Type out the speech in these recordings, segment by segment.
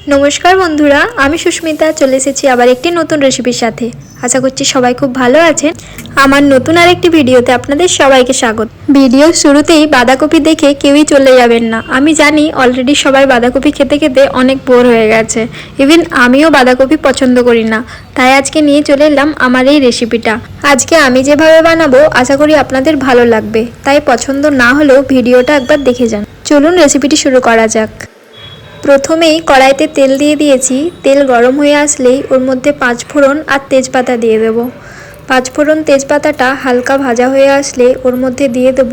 नमस्कार बंधुरा आमी सुष्मिता चले एसेছি আবার একটি নতুন রেসিপির সাথে। আশা করছি সবাই খুব ভালো আছেন। আমার নতুন আরেকটি ভিডিওতে আপনাদের সবাইকে স্বাগত। ভিডিওর শুরুতেই বাঁধাকপি দেখে কেউই চলে যাবেন না। আমি জানি অলরেডি সবাই বাঁধাকপি খেতে খেতে অনেক বোর হয়ে গেছে। ইভেন আমিও বাঁধাকপি পছন্দ করি না, তাই আজকে নিয়ে চলে এলাম আমার এই রেসিপিটা। আজকে আমি যেভাবে বানাবো আশা করি আপনাদের ভালো লাগবে, তাই পছন্দ না হলেও ভিডিওটা একবার দেখে যান। চলুন রেসিপিটি শুরু করা যাক। প্রথমেই কড়াইতে তেল দিয়ে দিয়েছি। তেল গরম হয়ে আসলেই ওর মধ্যে পাঁচফোড়ন আর তেজপাতা দিয়ে দেব। পাঁচফোড়ন তেজপাতাটা হালকা ভাজা হয়ে আসলে ওর মধ্যে দিয়ে দেব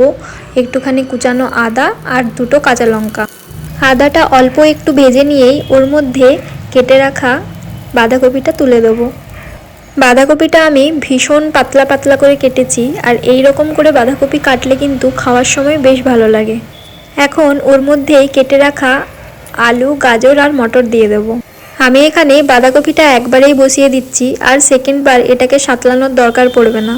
একটুখানি কুচানো আদা আর দুটো কাঁচা লঙ্কা। আদাটা অল্প একটু ভেজে নিয়েই ওর মধ্যে কেটে রাখা বাঁধাকপিটা তুলে দেব। বাঁধাকপিটা আমি ভীষণ পাতলা পাতলা করে কেটেছি, আর এই রকম করে বাঁধাকপি কাটলে কিন্তু খাওয়ার সময় বেশ ভালো লাগে। এখন ওর মধ্যেই কেটে রাখা আলু, গাজর আর মটর দিয়ে দেব। আমি এখানে বাঁধাকপিটা একবারেই বসিয়ে দিচ্ছি, আর সেকেন্ডবার এটাকে সাঁতলানোর দরকার পড়বে না।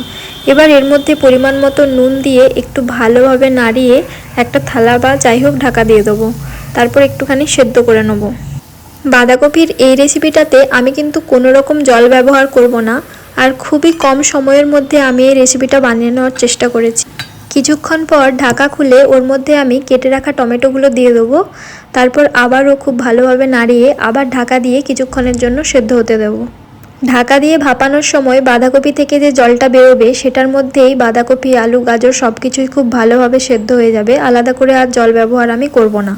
এবার এর মধ্যে পরিমাণ মতো নুন দিয়ে একটু ভালোভাবে নাড়িয়ে একটা থালা বা যাই হোক ঢাকা দিয়ে দেবো। তারপর একটুখানি সেদ্ধ করে নেব। বাঁধাকপির এই রেসিপিটাতে আমি কিন্তু কোনো রকম জল ব্যবহার করব না, আর খুবই কম সময়ের মধ্যে আমি এই রেসিপিটা বানিয়ে নেওয়ার চেষ্টা করেছি। কিছুক্ষণ পর ঢাকা খুলে ওর মধ্যে আমি কেটে রাখা টমেটোগুলো দিয়ে দেবো। তারপর আবারও খুব ভালোভাবে নাড়িয়ে আবার ঢাকা দিয়ে কিছুক্ষণের জন্য সেদ্ধ হতে দেব। ঢাকা দিয়ে ভাপানোর সময় বাঁধাকপি থেকে যে জলটা বেরোবে সেটার মধ্যেই বাঁধাকপি, আলু, গাজর সব কিছুই খুব ভালোভাবে সেদ্ধ হয়ে যাবে। আলাদা করে আর জল ব্যবহার আমি করব না।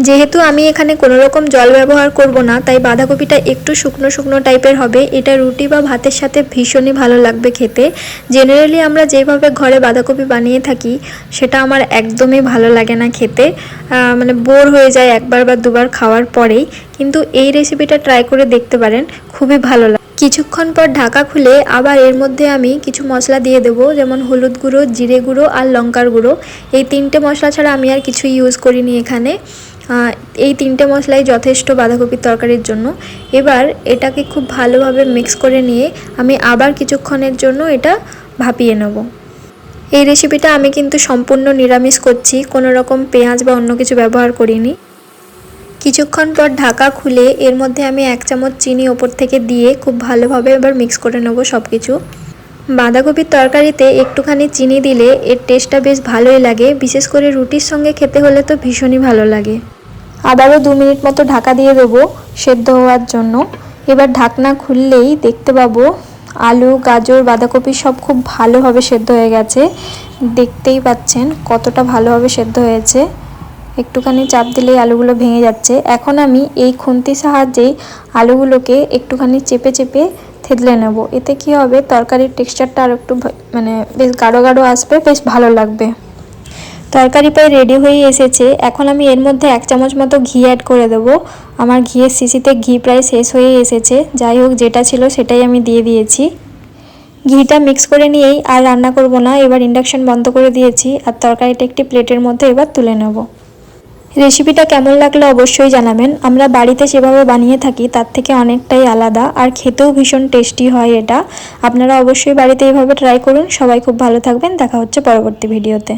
যেহেতু আমি এখানে কোনো রকম জল ব্যবহার করব না, তাই বাঁধাকপিটা একটু শুকনো শুকনো টাইপের হবে। এটা রুটি বা ভাতের সাথে ভীষণই ভালো লাগবে খেতে। জেনারেলি আমরা যেভাবে ঘরে বাঁধাকপি বানিয়ে থাকি সেটা আমার একদমই ভালো লাগে না খেতে, মানে বোর হয়ে যায় একবার বা দুবার খাওয়ার পরেই। কিন্তু এই রেসিপিটা ট্রাই করে দেখতে পারেন, খুবই ভালো লাগে। কিছুক্ষণ পর ঢাকা খুলে আবার এর মধ্যে আমি কিছু মশলা দিয়ে দেবো, যেমন হলুদ গুঁড়ো, জিরে গুঁড়ো আর লঙ্কার গুঁড়ো। এই তিনটে মশলা ছাড়া আমি আর কিছুই ইউজ করিনি এখানে। এই তিনটে মশলাই যথেষ্ট বাঁধাকপির তরকারির জন্য। এবার এটাকে খুব ভালোভাবে মিক্স করে নিয়ে আমি আবার কিছুক্ষণের জন্য এটা ভাপিয়ে নেব। এই রেসিপিটা আমি কিন্তু সম্পূর্ণ নিরামিষ করছি, কোনো রকম পেঁয়াজ বা অন্য কিছু ব্যবহার করিনি। কিছুক্ষণ পর ঢাকা খুলে এর মধ্যে আমি 1 চামচ চিনি ওপর থেকে দিয়ে খুব ভালোভাবে এবার মিক্স করে নেব সব কিছু। বাঁধাকপির তরকারিতে একটুখানি চিনি দিলে এর টেস্টটা বেশ ভালোই লাগে, বিশেষ করে রুটির সঙ্গে খেতে হলে তো ভীষণই ভালো লাগে। আবারও 2 মিনিট মতো ঢাকা দিয়ে দেবো সেদ্ধ হওয়ার জন্য। এবার ঢাকনা খুললেই দেখতে পাবো আলু, গাজর, বাঁধাকপি সব খুব ভালোভাবে সেদ্ধ হয়ে গেছে। দেখতেই পাচ্ছেন কতটা ভালোভাবে সেদ্ধ হয়েছে। একটুখানি চাপ দিলেই আলুগুলো ভেঙে যাচ্ছে। এখন আমি এই খুন্তির সাহায্যেই আলুগুলোকে একটুখানি চেপে চেপে থেতলে নেব। এতে কি হবে, তরকারির টেক্সচারটা আর একটু মানে বেশ গাঢ় গাঢ় আসবে, বেশ ভালো লাগবে। তরকারি প্রায় রেডি হয়ে এসেছে। এখন আমি এর মধ্যে 1 চামচ মতো ঘি অ্যাড করে দেবো। আমার ঘিয়ের শিশিতে ঘি প্রায় শেষ হয়ে এসেছে। যাই হোক, যেটা ছিল সেটাই আমি দিয়ে দিয়েছি। ঘিটা মিক্স করে নিয়েই আর রান্না করব না, এবার ইন্ডাকশন বন্ধ করে দিয়েছি। আর তরকারিটা একটি প্লেটের মধ্যে এবার তুলে নেব। রেসিপিটা কেমন লাগলো অবশ্যই জানাবেন। আমরা বাড়িতে যেভাবে বানিয়ে থাকি তার থেকে অনেকটাই আলাদা, আর খেতেও ভীষণ টেস্টি হয় এটা। আপনারা অবশ্যই বাড়িতে এইভাবে ট্রাই করুন। সবাই খুব ভালো থাকবেন। দেখা হচ্ছে পরবর্তী ভিডিওতে।